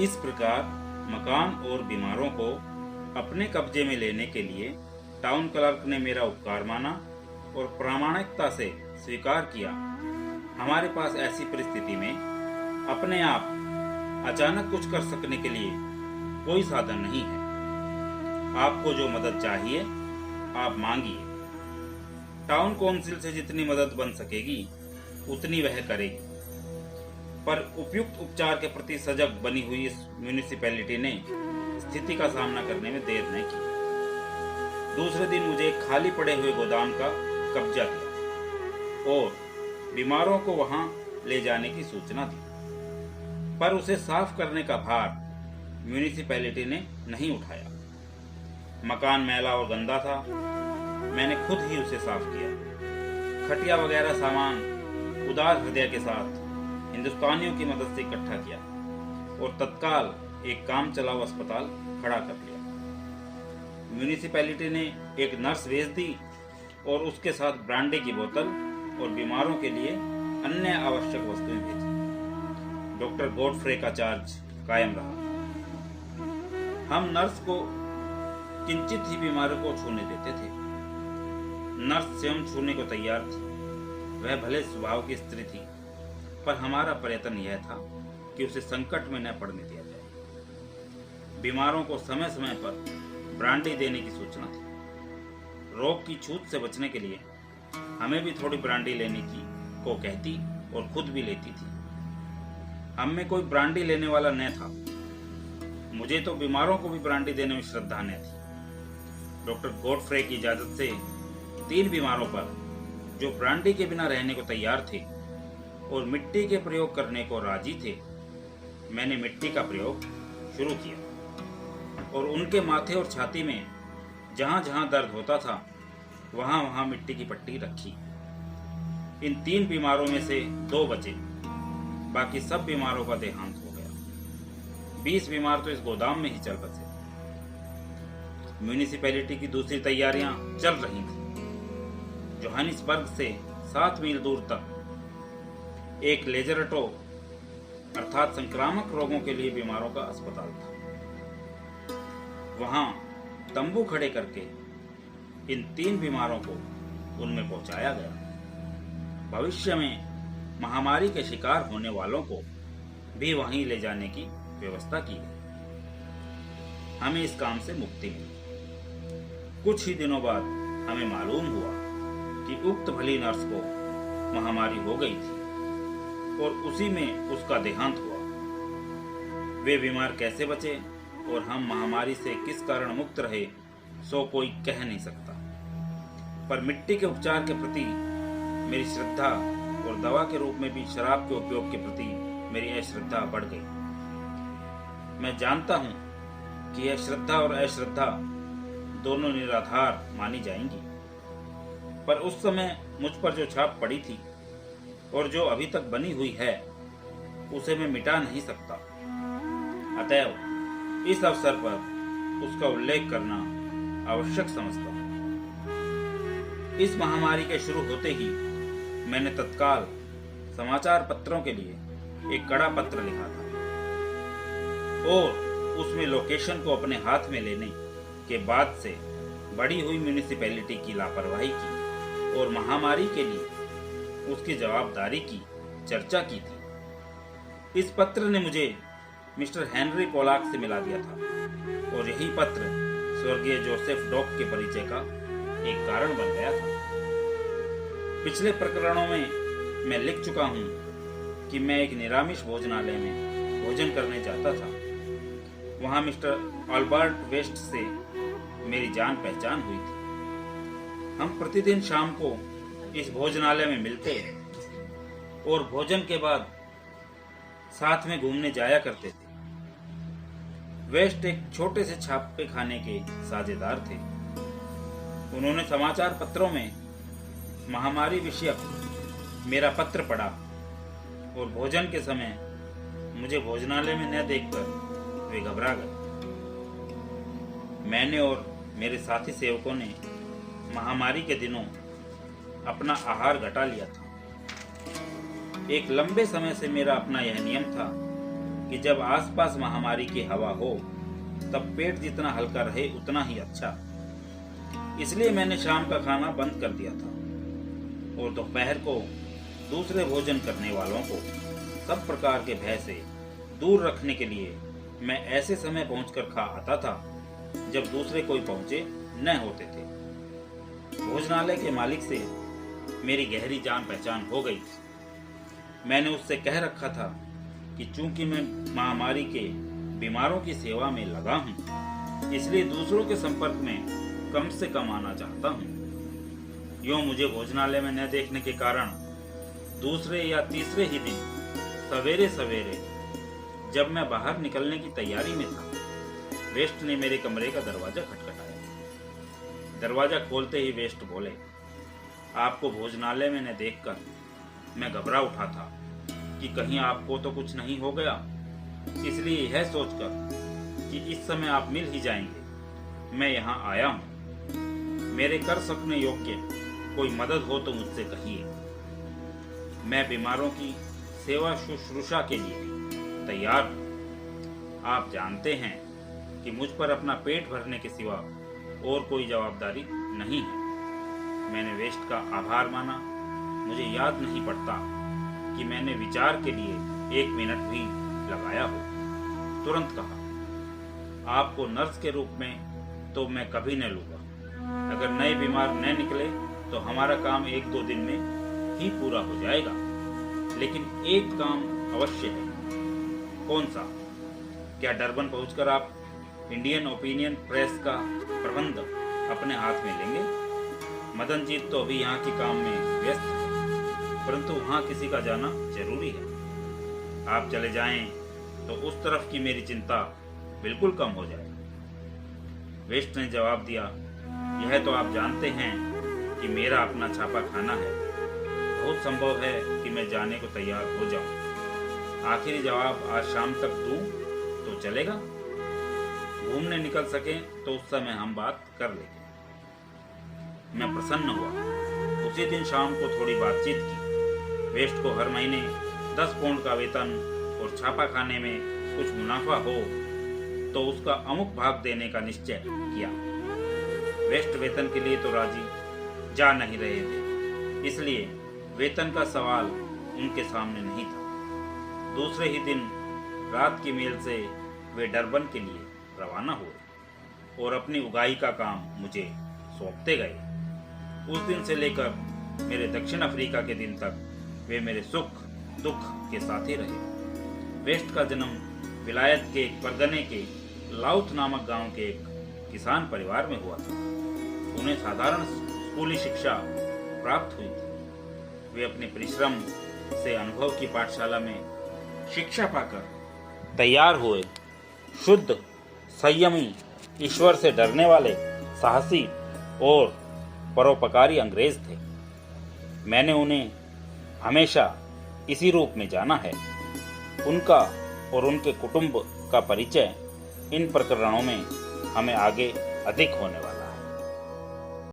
इस प्रकार मकान और बीमारों को अपने कब्जे में लेने के लिए टाउन क्लर्क ने मेरा उपकार माना और प्रामाणिकता से स्वीकार किया। हमारे पास ऐसी परिस्थिति में अपने आप अचानक कुछ कर सकने के लिए कोई साधन नहीं है। आपको जो मदद चाहिए आप मांगिए। टाउन काउंसिल से जितनी मदद बन सकेगी उतनी वह करेगी। पर उपयुक्त उपचार के प्रति सजग बनी हुई इस म्यूनिसिपैलिटी ने स्थिति का सामना करने में देर नहीं की। दूसरे दिन मुझे एक खाली पड़े हुए गोदाम का कब्जा दिया और बीमारों को वहां ले जाने की सूचना दी। पर उसे साफ करने का भार म्यूनिसिपैलिटी ने नहीं उठाया। मकान मैला और गंदा था। मैंने खुद ही उसे साफ किया। खटिया वगैरह सामान उदार हृदय के साथ हिंदुस्तानियों की मदद से इकट्ठा किया और तत्काल एक काम चलाऊ अस्पताल खड़ा कर लिया। म्यूनिसिपैलिटी ने एक नर्स भेज दी और उसके साथ ब्रांडी की बोतल और बीमारों के लिए अन्य आवश्यक वस्तुएं भेजी। डॉक्टर गॉडफ्रे का चार्ज कायम रहा। हम नर्स को किंचित ही बीमारों को छूने देते थे। नर्स स्वयं छूने को तैयार थी। वह भले स्वभाव की स्त्री थी, पर हमारा प्रयत्न यह था कि उसे संकट में न पड़ने दिया जाए। बीमारों को समय समय पर ब्रांडी देने की सूचना थी। रोग की छूत से बचने के लिए हमें भी थोड़ी ब्रांडी लेने की को कहती और खुद भी लेती थी। हम में कोई ब्रांडी लेने वाला न था। मुझे तो बीमारों को भी ब्रांडी देने में श्रद्धा न थी। डॉक्टर गॉडफ्रे की इजाजत से 3 बीमारों पर जो ब्रांडी के बिना रहने को तैयार थे और मिट्टी के प्रयोग करने को राजी थे, मैंने मिट्टी का प्रयोग शुरू किया और उनके माथे और छाती में जहां जहां दर्द होता था वहां वहां मिट्टी की पट्टी रखी। इन 3 बीमारों में से 2 बचे। बाकी सब बीमारों का देहांत हो गया। 20 बीमार तो इस गोदाम में ही चल बसे। म्यूनिसिपैलिटी की दूसरी तैयारियां चल रही थी। जोहानिसबर्ग से 7 मील दूर तक एक लेजरटो अर्थात संक्रामक रोगों के लिए बीमारों का अस्पताल था। वहां तंबू खड़े करके इन 3 बीमारों को उनमें पहुंचाया गया। भविष्य में महामारी के शिकार होने वालों को भी वहीं ले जाने की व्यवस्था की गई। हमें इस काम से मुक्ति मिली। कुछ ही दिनों बाद हमें मालूम हुआ कि उक्त भली नर्स को महामारी हो गई थी और उसी में उसका देहांत हुआ। वे बीमार कैसे बचे और हम महामारी से किस कारण मुक्त रहे, सो कोई कह नहीं सकता। पर मिट्टी के उपचार के प्रति मेरी श्रद्धा और दवा के रूप में भी शराब के उपयोग के प्रति मेरी अश्रद्धा बढ़ गई। मैं जानता हूं कि यह श्रद्धा और अश्रद्धा दोनों निराधार मानी जाएंगी, पर उस समय मुझ पर जो छाप पड़ी थी और जो अभी तक बनी हुई है उसे मैं मिटा नहीं सकता। अतएव इस अवसर पर उसका उल्लेख करना आवश्यक समझता हूं। इस महामारी के शुरू होते ही मैंने तत्काल समाचार पत्रों के लिए एक कड़ा पत्र लिखा था और उसमें लोकेशन को अपने हाथ में लेने के बाद से बढ़ी हुई म्यूनिसिपैलिटी की लापरवाही की और महामारी के लिए उसकी जवाबदारी की चर्चा की थी। इस पत्र ने मुझे मिस्टर हेनरी पोलाक से मिला दिया था और यही पत्र स्वर्गीय जोसेफ डॉक के परिचय का एक कारण बन गया था। पिछले प्रकरणों में मैं लिख चुका हूं कि मैं एक निरामिष भोजनालय में भोजन करने जाता था। वहां मिस्टर अल्बर्ट वेस्ट से मेरी जान पहचान हुई थी। हम प्रतिदिन शाम को इस भोजनालय में मिलते और भोजन के बाद साथ में घूमने जाया करते थे। वेस्ट एक छोटे से छापे खाने के साझेदार थे। उन्होंने समाचार पत्रों में महामारी विषयक मेरा पत्र पढ़ा और भोजन के समय मुझे भोजनालय में न देखकर वे घबरा गए। मैंने और मेरे साथी सेवकों ने महामारी के दिनों अपना आहार घटा लिया था। एक लंबे समय से मेरा अपना यह नियम था कि जब आसपास महामारी की हवा हो तब पेट जितना हल्का रहे उतना ही अच्छा। इसलिए मैंने शाम का खाना बंद कर दिया था और दोपहर को दूसरे भोजन करने वालों को सब प्रकार के भय से दूर रखने के लिए मैं ऐसे समय पहुंचकर खा आता था जब दूसरे कोई पहुंचे न होते थे। भोजनालय के मालिक से मेरी गहरी जान पहचान हो गई थी। मैंने उससे कह रखा था कि चूंकि मैं महामारी के बीमारों की सेवा में लगा हूं, इसलिए दूसरों के संपर्क में कम से कम आना चाहता हूं। यूं मुझे भोजनालय में न देखने के कारण दूसरे या तीसरे ही दिन सवेरे सवेरे जब मैं बाहर निकलने की तैयारी में था, वेस्ट ने मेरे कमरे का दरवाजा खटखटाया। दरवाजा खोलते ही वेस्ट बोले, आपको भोजनालय में न देखकर मैं घबरा उठा था कि कहीं आपको तो कुछ नहीं हो गया, इसलिए यह सोचकर कि इस समय आप मिल ही जाएंगे मैं यहाँ आया हूँ। मेरे कर सकने योग्य कोई मदद हो तो मुझसे कहिए। मैं बीमारों की सेवा शुश्रूषा के लिए तैयार हूँ। आप जानते हैं कि मुझ पर अपना पेट भरने के सिवा और कोई जवाबदारी नहीं है। मैंने वेस्ट का आभार माना। मुझे याद नहीं पड़ता कि मैंने विचार के लिए 1 मिनट भी लगाया हो। तुरंत कहा, आपको नर्स के रूप में तो मैं कभी न लूंगा। अगर नए बीमार न निकले तो हमारा काम 1-2 दिन में ही पूरा हो जाएगा, लेकिन एक काम अवश्य है। कौन सा? क्या डरबन पहुंचकर आप इंडियन ओपिनियन प्रेस का प्रबंध अपने हाथ में लेंगे? मदनजीत तो अभी यहाँ के काम में व्यस्त है, परंतु वहाँ किसी का जाना जरूरी है। आप चले जाएं तो उस तरफ की मेरी चिंता बिल्कुल कम हो जाए। वेस्ट ने जवाब दिया, यह तो आप जानते हैं कि मेरा अपना छापा खाना है। बहुत संभव है कि मैं जाने को तैयार हो जाऊं। आखिरी जवाब आज शाम तक दूं तो चलेगा? घूमने निकल सके तो उस समय हम बात कर लेंगे। मैं प्रसन्न हुआ। उसी दिन शाम को थोड़ी बातचीत की। वेस्ट को हर महीने 10 पाउंड का वेतन और छापा खाने में कुछ मुनाफा हो तो उसका अमुक भाग देने का निश्चय किया। वेस्ट वेतन के लिए तो राजी जा नहीं रहे थे, इसलिए वेतन का सवाल उनके सामने नहीं था। दूसरे ही दिन रात की मेल से वे डरबन के लिए रवाना हुए और अपनी उगाई का काम मुझे सौंपते गए। उस दिन से लेकर मेरे दक्षिण अफ्रीका के दिन तक वे मेरे सुख दुख के साथी रहे। वेस्ट का जन्म विलायत के एक परगने के लाउथ नामक गांव के एक किसान परिवार में हुआ था। उन्हें साधारण स्कूली शिक्षा प्राप्त हुई थी। वे अपने परिश्रम से अनुभव की पाठशाला में शिक्षा पाकर तैयार हुए शुद्ध, संयमी, ईश्वर से डरने वाले, साहसी और परोपकारी अंग्रेज थे। मैंने उन्हें हमेशा इसी रूप में जाना है। उनका और उनके कुटुंब का परिचय इन प्रकरणों में हमें आगे अधिक होने वाला है।